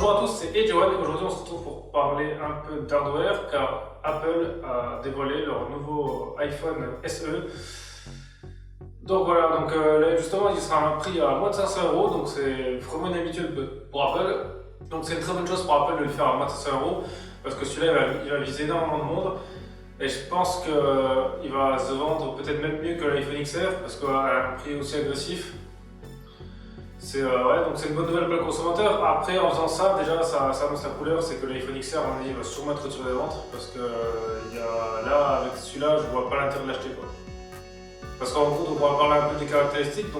Bonjour à tous, c'est Edgewan et aujourd'hui on se retrouve pour parler un peu d'hardware car Apple a dévoilé leur nouveau iPhone SE. Donc voilà, là justement il sera à un prix à moins de 500 €, donc c'est vraiment inhabituel pour Apple. Donc c'est une très bonne chose pour Apple de le faire à moins de 500 € parce que celui-là il va viser énormément de monde. Et je pense qu'il va se vendre peut-être même mieux que l'iPhone XR parce qu'à un prix aussi agressif. Donc c'est une bonne nouvelle pour le consommateur. Après, en faisant ça, déjà ça annonce la couleur, c'est que l'iPhone XR va sûrement être retiré des ventes parce que là, avec celui-là, je vois pas l'intérêt de l'acheter. Parce qu'en gros, on va parler un peu des caractéristiques. On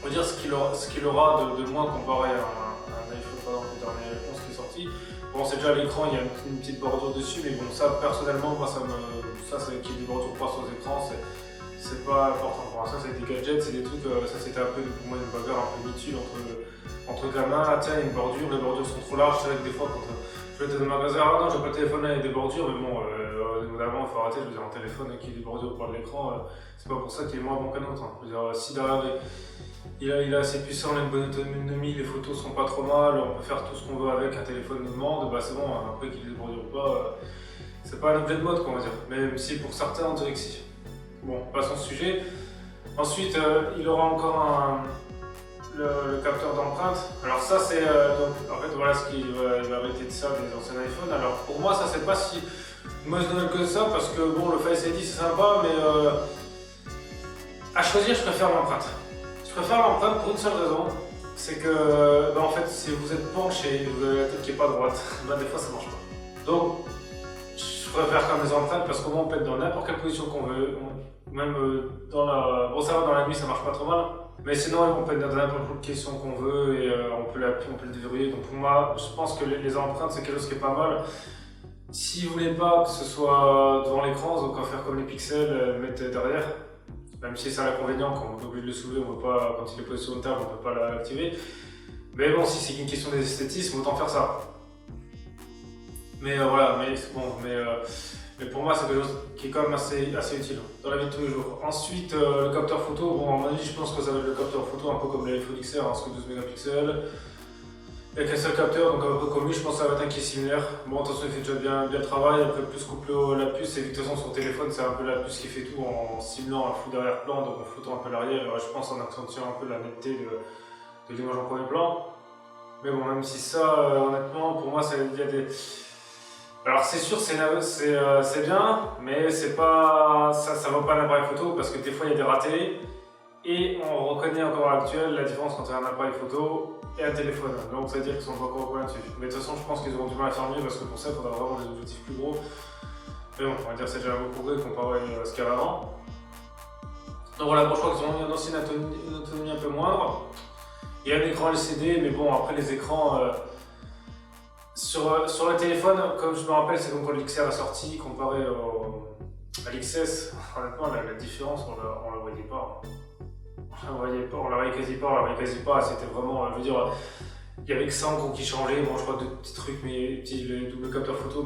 va dire ce qu'il aura de moins comparé à un iPhone, par exemple, le dernier 11 qui est sorti. Bon, c'est déjà l'écran, il y a une petite bordure dessus, mais bon, ça personnellement, moi, c'est qu'il y ait des bordures pas sur les écrans, c'est pas important pour moi. Ça, c'est des gadgets, c'est des trucs, ça c'était un peu pour moi une bagarre un peu inutile entre gamins. Ah, tiens, il y a une bordure, les bordures sont trop larges. C'est vrai que des fois, quand je vais être dans un magasin, ah non, j'ai pas le téléphone là, il y a des bordures, mais bon, évidemment, il faut arrêter. Je veux dire, un téléphone qui a des bordures au bord de l'écran, c'est pas pour ça qu'il est moins bon qu'un autre. Je veux dire, si derrière il est assez puissant, il a une bonne autonomie, les photos sont pas trop mal, on peut faire tout ce qu'on veut avec, un téléphone nous demande, bah c'est bon, après qu'il ait des bordures ou pas, c'est pas un objet de mode, quoi, on va dire. Même si pour certains, on dirait que si. Bon, passons au sujet. Ensuite, il aura encore le capteur d'empreinte. Alors ça, c'est en fait voilà ce qu'il va arrêter de ça des anciens iPhones. Alors pour moi, ça c'est pas si mauvaise nouvelle que ça parce que bon, le Face ID c'est sympa, mais à choisir, je préfère l'empreinte. Je préfère l'empreinte pour une seule raison, c'est que en fait, si vous êtes penché, vous avez la tête qui est pas droite, des fois ça marche pas. Donc je préfère quand même les empreintes parce qu'au moins on peut être dans n'importe quelle position qu'on veut. Même bon ça va dans la nuit ça marche pas trop mal, mais sinon on peut être dans n'importe quelle position qu'on veut et on peut le déverrouiller. Donc pour moi je pense que les empreintes c'est quelque chose qui est pas mal. Si vous voulez pas que ce soit devant l'écran, donc on va faire comme les pixels, mettre derrière, même si c'est un inconvénient quand on est obligé de le soulever, on peut pas, quand il est posé sur une table on peut pas l'activer. Mais bon, si c'est une question d'esthétisme, autant faire ça. Mais voilà, mais pour moi c'est quelque chose qui est quand même assez utile dans la vie de tous les jours. Ensuite, le capteur photo, bon à mon avis je pense que ça va être le capteur photo un peu comme l'iPhone XR, parce que 12 mégapixels. Avec un seul capteur, donc un peu comme lui, je pense que ça va être un qui est similaire. Bon attention, il fait déjà bien le travail, après plus couplé à la puce, et de toute façon sur le téléphone c'est un peu la puce qui fait tout en simulant un flou d'arrière-plan, donc en floutant un peu l'arrière, je pense en accentuant un peu la netteté de l'image en premier plan. Mais bon, même si ça, honnêtement, pour moi, il y a des... Alors c'est sûr, c'est bien, mais c'est pas, ça vaut pas un appareil photo parce que des fois il y a des ratés et on reconnaît encore à l'heure actuelle la différence entre un appareil photo et un téléphone. Donc ça veut dire qu'ils sont pas encore au là-dessus. Mais de toute façon, je pense qu'ils auront du mal à faire mieux parce que pour ça, il faudra vraiment des objectifs plus gros. Mais bon, on va dire que c'est déjà un beau progrès comparé à ce qu'il y avait avant. Donc voilà, bon, je crois qu'ils ont annoncé une autonomie un peu moindre. Il y a un écran LCD, mais bon, après les écrans. Sur le téléphone, comme je me rappelle, c'est comme quand l'XR est sorti, comparé à l'XS, honnêtement, la différence, on la voyait pas. On la voyait quasi pas, c'était vraiment, je veux dire, il y avait que ça en gros qui changeait, bon je crois deux petits trucs, mais le double capteur photo,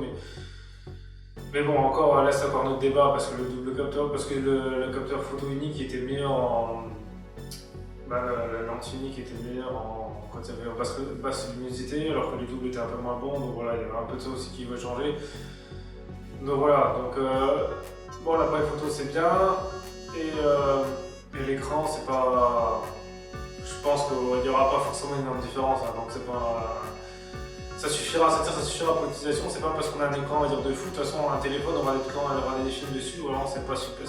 mais bon, encore, là c'est encore notre débat, parce que le capteur photo unique était meilleur la lentille unique était meilleure quand il y avait une basse luminosité, alors que les doubles étaient un peu moins bons, donc voilà, il y avait un peu de ça aussi qui va changer. Donc voilà, bon, l'appareil photo c'est bien, et l'écran c'est pas... Je pense qu'il n'y aura pas forcément une énorme différence, donc c'est pas... Ça suffira pour l'utilisation, c'est pas parce qu'on a un écran on va dire de fou, de toute façon un téléphone on aura des films dessus, voilà, c'est pas super,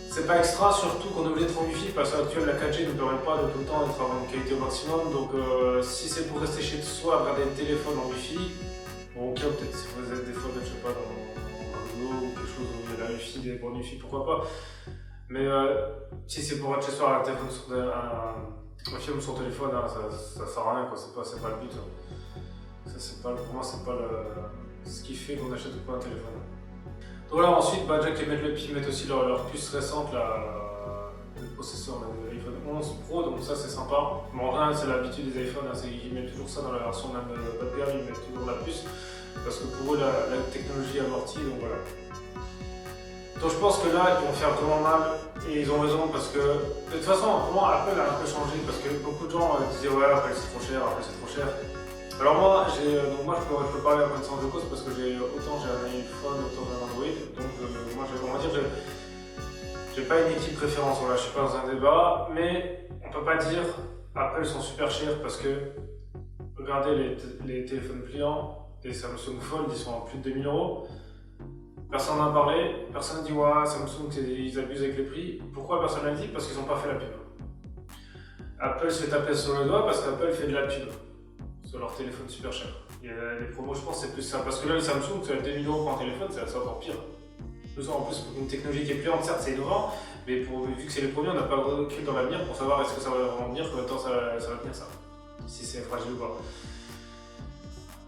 c'est pas extra, surtout qu'on est obligé d'être en Wi-Fi parce qu'à l'actuel la 4G ne permet pas de tout le temps d'être à une qualité au maximum. Donc si c'est pour rester chez soi, regarder le téléphone en Wi-Fi, bon ok, peut-être si vous êtes des fois, je sais pas, dans un boulot ou quelque chose où il y a la Wi-Fi, des bornes Wi-Fi, pourquoi pas. Mais si c'est pour être chez soi, un téléphone un film sur téléphone, ça sert à rien, quoi. C'est pas le but. Pour moi, c'est pas ce qui fait qu'on achète ou pas un téléphone. Donc là ensuite, Jack et MetLife mettent aussi leur puce récente, le processeur de l'iPhone 11 Pro, donc ça c'est sympa. Bon, rien, c'est l'habitude des iPhones, c'est qu'ils mettent toujours ça dans la version même bas de gamme, ils mettent toujours la puce, parce que pour eux la technologie est amortie, donc voilà. Donc je pense que là, ils vont faire vraiment mal et ils ont raison parce que de toute façon, pour moi, Apple a un peu changé parce que beaucoup de gens disaient ouais, Apple c'est trop cher, Apple c'est trop cher. Alors moi, je peux parler à connaissance de cause parce que autant j'ai un iPhone, autant j'ai un Android. Donc moi, on va dire, j'ai pas une équipe préférence. Voilà, je suis pas dans un débat, mais on peut pas dire Apple sont super chers parce que regardez les téléphones pliants, les Samsung Fold, ils sont à plus de 2000 €. Personne n'en a parlé, personne n'a dit ouais, Samsung ils abusent avec les prix. Pourquoi personne n'a dit? Parce qu'ils n'ont pas fait la pub. Apple se fait taper sur le doigt parce qu'Apple fait de la pub sur leur téléphone super cher. Il y a des promos, je pense c'est plus ça. Parce que là, le Samsung, c'est à 2000 € pour un téléphone, c'est encore pire. En plus, pour une technologie qui est pliante, certes c'est innovant, mais vu que c'est les premiers, on n'a pas le recul dans l'avenir pour savoir est-ce que ça va vraiment venir, combien de temps ça va tenir ça. Si c'est fragile ou pas.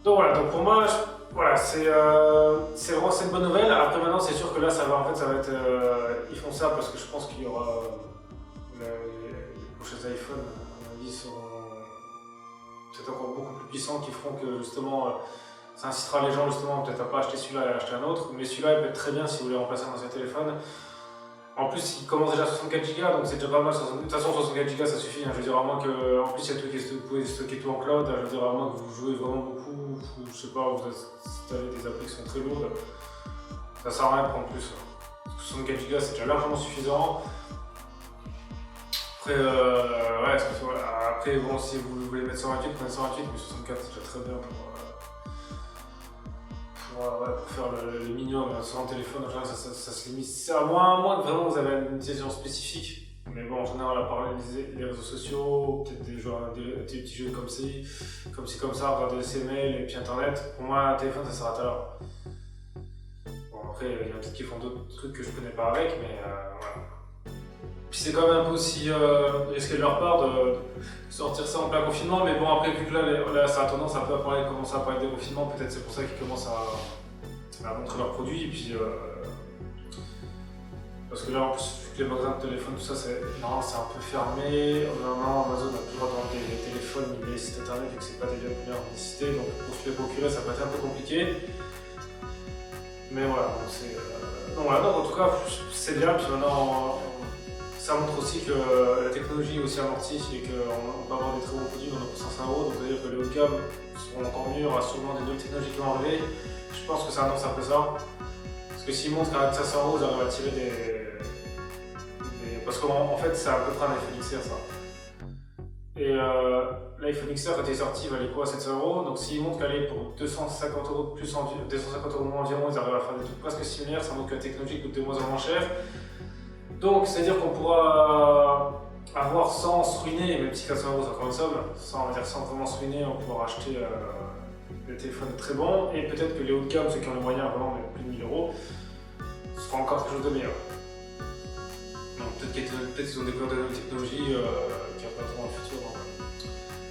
Donc voilà, donc pour moi, voilà, c'est vraiment une bonne nouvelle. Après maintenant, c'est sûr que là, ça va être, ils font ça parce que je pense qu'il y aura les prochains iPhones, à mon avis, seront peut-être encore beaucoup plus puissants, qui feront que justement, ça incitera les gens justement peut-être à pas acheter celui-là et à acheter un autre. Mais celui-là, il peut être très bien si vous voulez remplacer un ancien téléphone. En plus, il commence déjà à 64 Go, donc c'est déjà pas mal. De toute façon, 64 Go, ça suffit. Hein. Je veux dire, à moins que, en plus, il y a tout vous pouvez stocker tout en cloud. Je veux dire, à moins que vous jouez vraiment beaucoup, ou je sais pas, vous installez des applis qui sont très lourdes, ça sert à rien de prendre plus. 64 Go, c'est déjà largement suffisant. Après, après, bon, si vous voulez mettre 128, prenez 128, mais 64, c'est déjà très bien pour faire le minimum sur un téléphone. En général, ça se limite. C'est à moins que vraiment vous avez une utilisation spécifique. Mais bon, en général, à part les réseaux sociaux, peut-être des petits jeux comme ça, regarder ses mails et puis internet. Pour moi, un téléphone, ça s'arrête là. Bon, après, il y en a peut-être qui font d'autres trucs que je connais pas avec, mais voilà. Puis c'est quand même un peu aussi risqué de leur part de sortir ça en plein confinement, mais bon, après, vu que là ça a tendance un peu à commencer à parler de déconfinement, peut-être c'est pour ça qu'ils commencent à montrer leurs produits, et puis parce que là, en plus, vu que les magasins de téléphone, tout ça, c'est un peu fermé. Normalement, Amazon n'a plus le droit de vendre des téléphones ni des sites internet, vu que c'est pas des biens de première nécessité, donc pour se les procurer, ça peut être un peu compliqué. Mais voilà, donc en tout cas, c'est bien, puis maintenant, ça montre aussi que la technologie est aussi amortie et qu'on peut avoir des très bons produits dans nos 500 €, donc c'est-à-dire que les hauts de gamme seront encore mieux, il y aura sûrement des nouvelles technologies qui vont arriver. Je pense que ça annonce un peu ça. Parce que s'ils montrent qu'avec 500 €, ils arrivent à tirer des... Parce qu'en fait, c'est à peu près un iPhone XR ça. Et l'iPhone XR, quand il est sorti, il valait quoi, 700 €. Donc s'ils montrent qu'elle est pour 250 € de plus, 250 € moins environ, ils arrivent à faire des trucs presque similaires, ça montre que la technologie coûte de moins en moins cher. Donc, c'est-à-dire qu'on pourra avoir sans se ruiner, même si 400 € c'est encore une somme, sans vraiment se ruiner, on pourra acheter des téléphones très bons, et peut-être que les hauts de gamme, ceux qui ont les moyens vraiment, mais plus de 1000 €, ce sera encore quelque chose de meilleur. Donc, peut-être qu'ils ont découvert de nouvelles technologies qui apparaîtront dans le futur.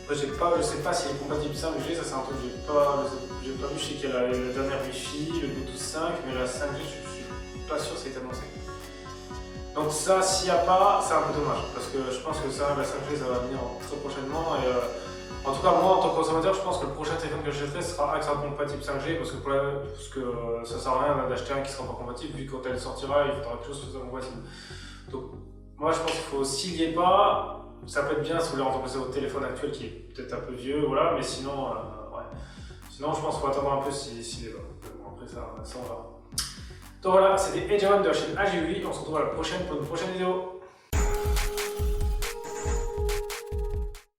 Après, je sais pas s'il est compatible 5G, ça c'est un truc que j'ai pas vu. Je sais qu'il y a la dernière Wi-Fi, le Bluetooth 5, mais la 5G, je suis pas sûr que ça a été annoncé. Donc ça, s'il n'y a pas, c'est un peu dommage, parce que je pense que la 5G, ça va venir très prochainement. Et en tout cas, moi, en tant que consommateur, je pense que le prochain téléphone que j'achèterai sera compatible 5G, parce que ça sert à rien d'acheter un qui ne sera pas compatible, vu que quand elle sortira, il faudra quelque chose qui soit compatible. Donc moi, je pense qu'il faut, s'il n'y est pas, ça peut être bien si vous voulez remplacer votre téléphone actuel qui est peut-être un peu vieux, voilà, mais sinon, sinon je pense qu'il faut attendre un peu s'il est là. Bon, après ça on va. Donc voilà, c'était Edge One de la chaîne AGUI. On se retrouve à la prochaine pour une prochaine vidéo.